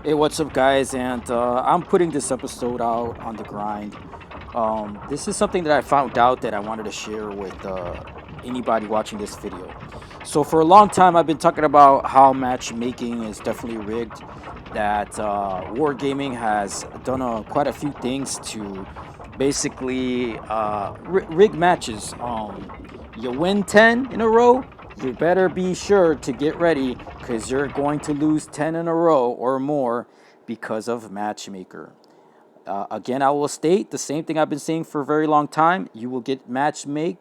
Hey, what's up, guys? And I'm putting this episode out on the grind. This is something that I found out that I wanted to share with anybody watching this video. So, for a long time, I've been talking about how matchmaking is definitely rigged, that Wargaming has done quite a few things to basically rig matches. You win 10 in a row, you better be sure to get ready because you're going to lose 10 in a row or more because of matchmaker. Again, I will state the same thing I've been saying for a very long time. You will get matchmade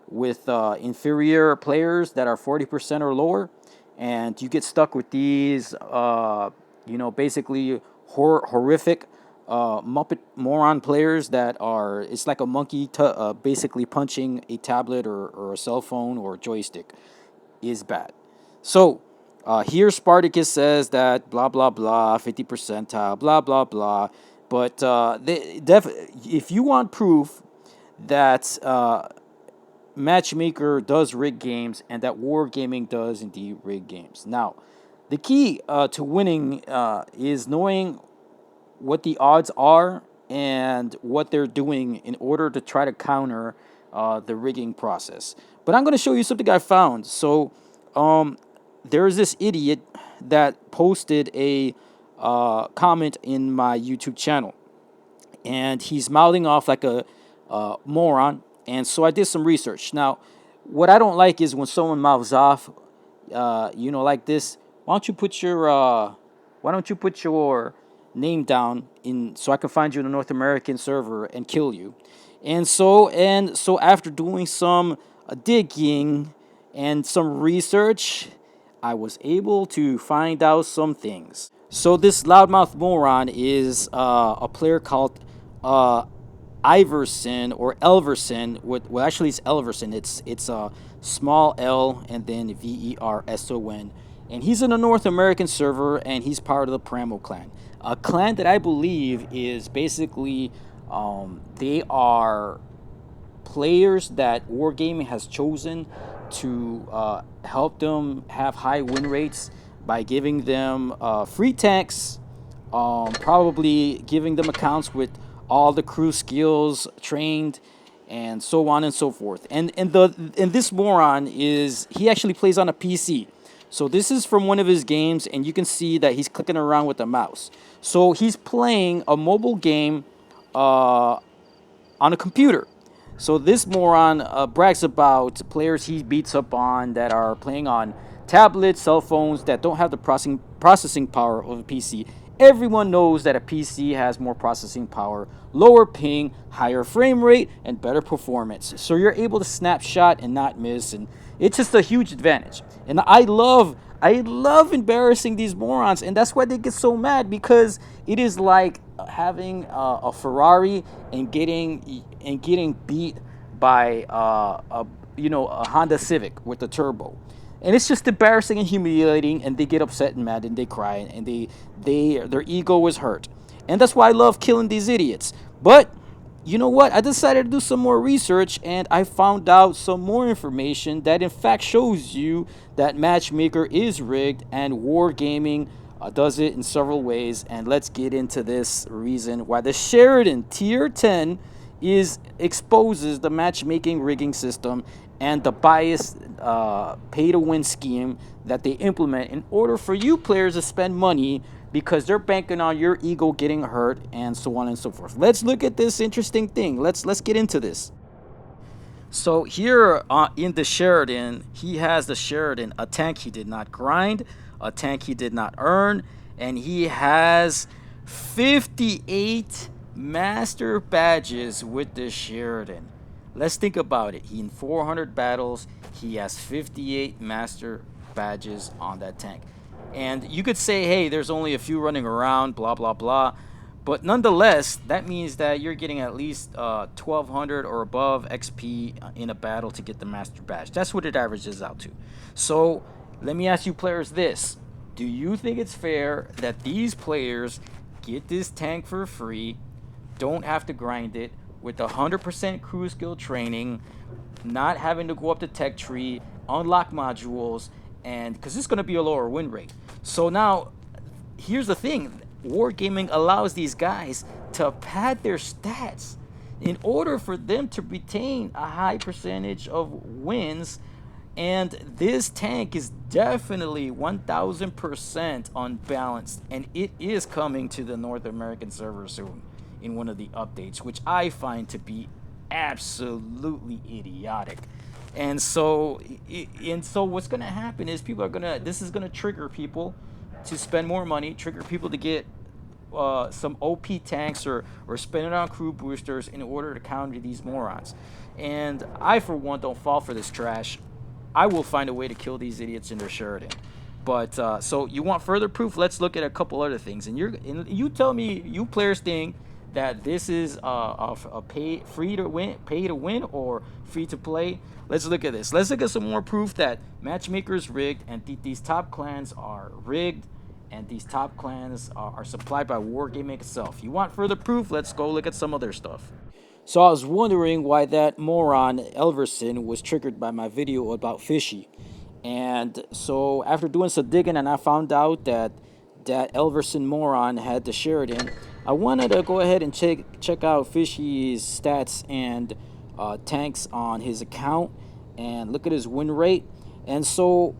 with inferior players that are 40% or lower, and you get stuck with these, basically horrific Muppet moron players that are, it's like a monkey basically punching a tablet or a cell phone or a joystick is bad. So, here Spartacus says that blah blah blah, 50 percentile, blah blah blah. But if you want proof that Matchmaker does rig games and that Wargaming does indeed rig games. Now, the key to winning is knowing what the odds are and what they're doing in order to try to counter the rigging process. But I'm going to show you something I found. So, um, there's this idiot that posted a comment in my YouTube channel, and he's mouthing off like a moron. And so I did some research. Now, what I don't like is when someone mouths off, like this. Why don't you put your name down in so I can find you in a North American server and kill you? And so after doing some digging and some research, I was able to find out some things. So this loudmouth moron is a player called uh, Iverson or Elverson. Well, actually, it's Elverson. It's a small L and then Verson, and he's in a North American server, and he's part of the Pramo clan, a clan that I believe is basically they are players that Wargaming has chosen to help them have high win rates by giving them free tanks, probably giving them accounts with all the crew skills trained, and so on and so forth. And this moron is he actually plays on a PC. So this is from one of his games, and you can see that he's clicking around with the mouse. So he's playing a mobile game uh, on a computer. So this moron brags about players he beats up on that are playing on tablets, cell phones that don't have the processing power of a PC. Everyone knows that a PC has more processing power, lower ping, higher frame rate, and better performance. So you're able to snapshot and not miss, and it's just a huge advantage. And I love embarrassing these morons, and that's why they get so mad because it is like having a Ferrari and getting beat by a Honda Civic with the turbo, and it's just embarrassing and humiliating. And they get upset and mad and they cry and their ego is hurt, and that's why I love killing these idiots. But you know what? I decided to do some more research and I found out some more information that in fact shows you that Matchmaker is rigged and Wargaming does it in several ways. And let's get into this reason why the Sheridan Tier 10 is exposes the matchmaking rigging system and the biased pay to win scheme that they implement in order for you players to spend money because they're banking on your ego getting hurt and so on and so forth. Let's look at this interesting thing. Let's get into this. So here in the Sheridan, he has the Sheridan, a tank he did not grind, a tank he did not earn, and he has 58 master badges with the Sheridan. Let's think about it. He in 400 battles, he has 58 master badges on that tank. And you could say, hey, there's only a few running around, blah, blah, blah. But nonetheless, that means that you're getting at least 1200 or above XP in a battle to get the Master Badge. That's what it averages out to. So let me ask you players this. Do you think it's fair that these players get this tank for free, don't have to grind it, with 100% crew skill training, not having to go up the tech tree, unlock modules, and because it's going to be a lower win rate. So now here's the thing: wargaming allows these guys to pad their stats in order for them to retain a high percentage of wins. And this tank is definitely 1000% unbalanced, and it is coming to the North American server soon in one of the updates, which I find to be absolutely idiotic. And so what's going to happen is people are going to this is going to trigger people to spend more money, trigger people to get some OP tanks, or spend it on crew boosters in order to counter these morons. And I, for one, don't fall for this trash. I will find a way to kill these idiots in their Sheridan. But so you want further proof? Let's look at a couple other things. And you tell me, you players think that this is a pay to win, or free to play. Let's look at this. Let's look at some more proof that matchmakers rigged, and these top clans are rigged, and these top clans are supplied by Wargaming itself. You want further proof? Let's go look at some other stuff. So I was wondering why that moron Elverson was triggered by my video about Fishy. And so after doing some digging, and I found out that Elverson moron had the Sheridan, I wanted to go ahead and check out Fishy's stats and tanks on his account and look at his win rate. And so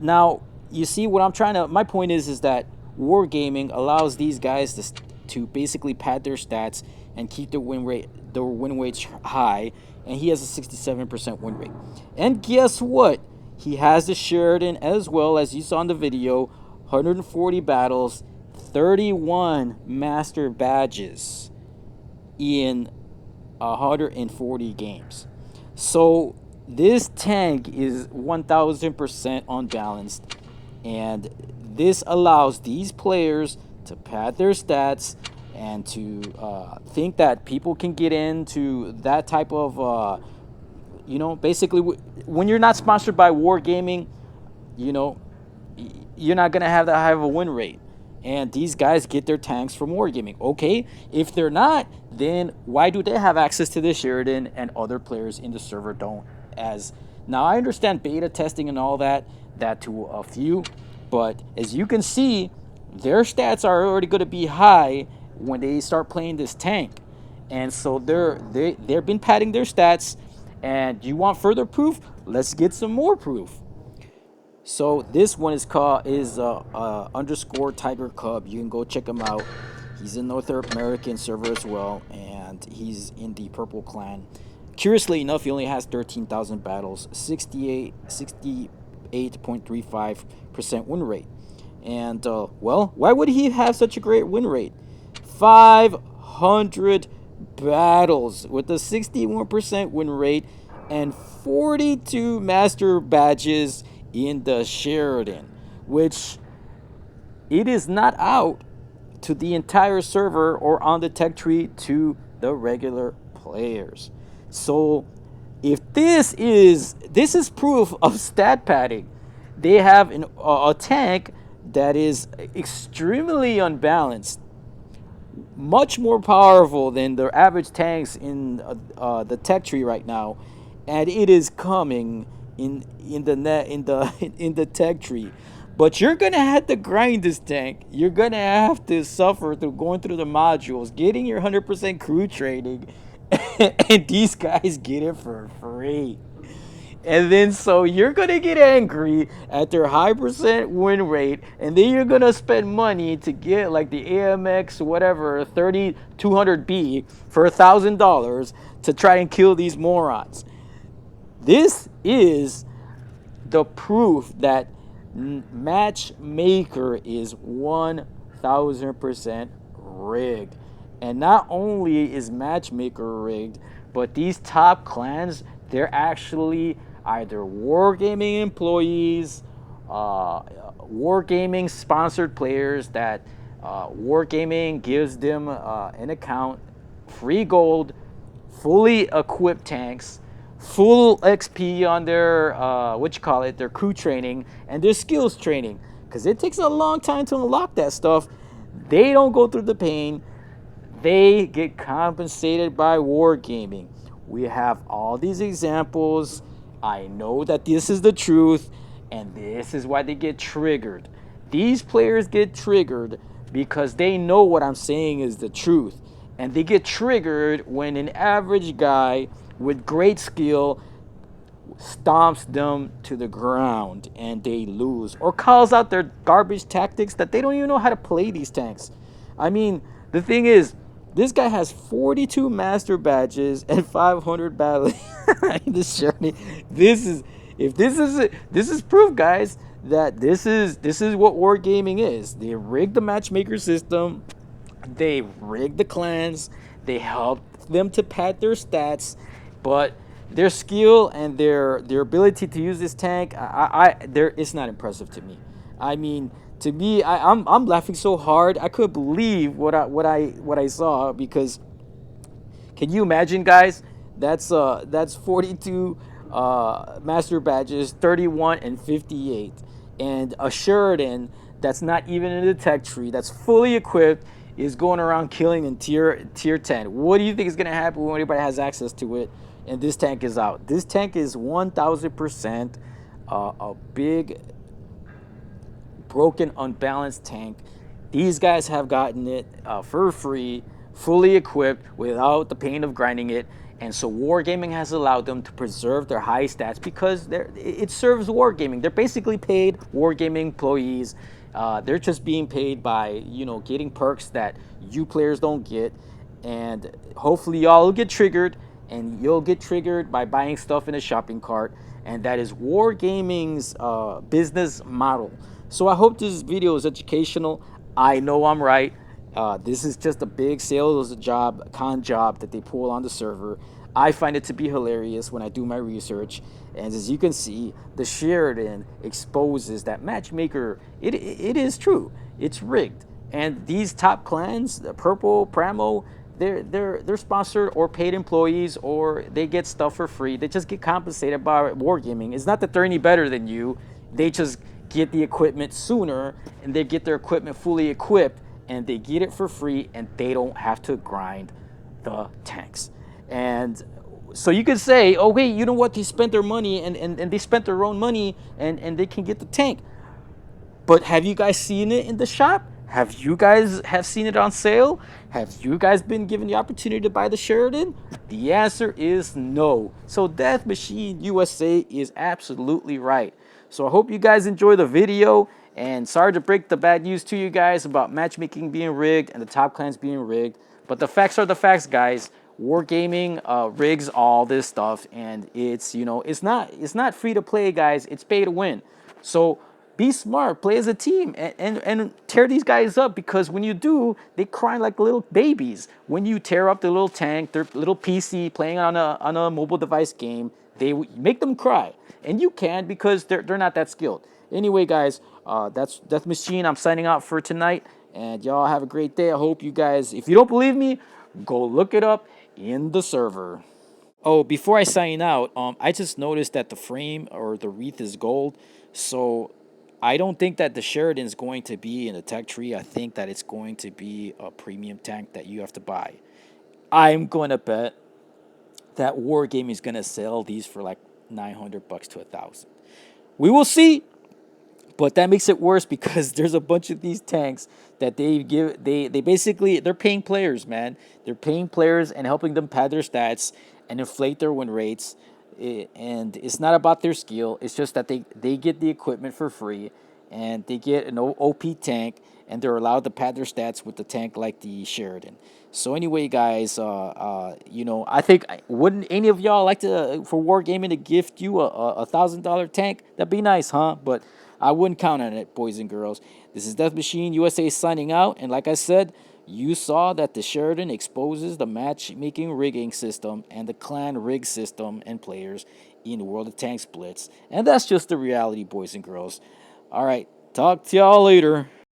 now you see what I'm trying to. My point is that Wargaming allows these guys to basically pad their stats and keep their win rates high, and he has a 67% win rate. And guess what? He has the Sheridan as well, as you saw in the video. 140 battles, 31 master badges in 140 games. So this tank is 1000% unbalanced, and this allows these players to pad their stats and to think that people can get into that type of basically when you're not sponsored by Wargaming, you're not going to have that high of a win rate. And these guys get their tanks from Wargaming. Okay, if they're not, then why do they have access to this Sheridan and other players in the server don't? As now, I understand beta testing and all that to a few, but as you can see, their stats are already going to be high when they start playing this tank. And so they've been padding their stats. And you want further proof? Let's get some more proof. So this one is called underscore Tiger Cub. You can go check him out. He's in North American server as well, and he's in the Purple Clan. Curiously enough, he only has 13,000 battles, 68.35% win rate. And why would he have such a great win rate? 500 battles with a 61% win rate and 42 master badges in the Sheridan, which it is not out to the entire server or on the tech tree to the regular players. So if this is proof of stat padding, they have a tank that is extremely unbalanced, much more powerful than the average tanks in the tech tree right now, and it is coming in the tech tree. But you're gonna have to grind this tank. You're gonna have to suffer through going through the modules, getting your 100% crew training, and these guys get it for free. And then so you're going to get angry at their high percent win rate, and then you're going to spend money to get like the AMX whatever 3200B for $1,000 to try and kill these morons. This is the proof that Matchmaker is 1000% rigged. And not only is Matchmaker rigged, but these top clans, they're actually either Wargaming employees, Wargaming sponsored players that Wargaming gives them an account, free gold, fully equipped tanks, full XP on their their crew training and their skills training, because it takes a long time to unlock that stuff. They don't go through the pain. They get compensated by Wargaming. We have all these examples. I know that this is the truth, and this is why they get triggered. These players get triggered because they know what I'm saying is the truth. And they get triggered when an average guy with great skill stomps them to the ground and they lose, or calls out their garbage tactics that they don't even know how to play these tanks. I mean, the thing is, this guy has 42 master badges and 500 battle. This journey, this is if this is proof, guys, that this is what wargaming is. They rigged the matchmaker system, they rig the clans, they help them to pad their stats, but their skill and their ability to use this tank, it's not impressive to me. I mean, to me, I'm laughing so hard I couldn't believe what I saw, because can you imagine, guys? That's 42 master badges, 31 and 58, and a Sheridan that's not even in the tech tree, that's fully equipped, is going around killing in tier 10. What do you think is gonna happen when anybody has access to it? And this tank is out. This tank is 1,000% a big broken, unbalanced tank. These guys have gotten it for free, fully equipped, without the pain of grinding it. And so Wargaming has allowed them to preserve their high stats because it serves Wargaming. They're basically paid Wargaming employees. They're just being paid by, getting perks that you players don't get. And hopefully y'all will get triggered, and you'll get triggered by buying stuff in a shopping cart. And that is Wargaming's business model. So I hope this video is educational. I know I'm right. This is just a big sales job, con job that they pull on the server. I find it to be hilarious when I do my research. And as you can see, the Sheridan exposes that matchmaker. It is true. It's rigged. And these top clans, the Purple, Pramo, they're sponsored or paid employees, or they get stuff for free. They just get compensated by Wargaming. It's not that they're any better than you. They just get the equipment sooner, and they get their equipment fully equipped, and they get it for free, and they don't have to grind the tanks. And so you could say, oh wait, you know what? They spent their money, and they spent their own money, and they can get the tank. But have you guys seen it in the shop? Have you guys have seen it on sale? Have you guys been given the opportunity to buy the Sheridan? The answer is no. So Death Machine USA is absolutely right. So I hope you guys enjoy the video, and sorry to break the bad news to you guys about matchmaking being rigged and the top clans being rigged. But the facts are the facts, guys. Wargaming rigs all this stuff, and it's not free to play, guys. It's pay to win. So be smart, play as a team, and tear these guys up, because when you do, they cry like little babies. When you tear up the little tank, their little PC playing on a mobile device game, they make them cry. And you can, because they're not that skilled. Anyway, guys, that's Death Machine. I'm signing out for tonight, and y'all have a great day. I hope you guys, if you don't believe me, go look it up in the server. Oh, before I sign out, I just noticed that the frame or the wreath is gold, so I don't think that the Sheridan is going to be in the tech tree. I think that it's going to be a premium tank that you have to buy. I'm going to bet that Wargaming is going to sell these for like $900 to $1,000. We will see. But that makes it worse, because there's a bunch of these tanks that they basically, they're paying players, man. They're paying players and helping them pad their stats and inflate their win rates. And it's not about their skill. It's just that they get the equipment for free, and they get an OP tank, and they're allowed to pad their stats with the tank like the Sheridan. So anyway, guys, I think, wouldn't any of y'all like to, for Wargaming, to gift you a $1,000 tank? That'd be nice, huh? But I wouldn't count on it, boys and girls. This is Death Machine USA signing out, and like I said, you saw that the Sheridan exposes the matchmaking rigging system and the clan rig system and players in the World of Tanks Blitz. And that's just the reality, boys and girls. All right, talk to y'all later.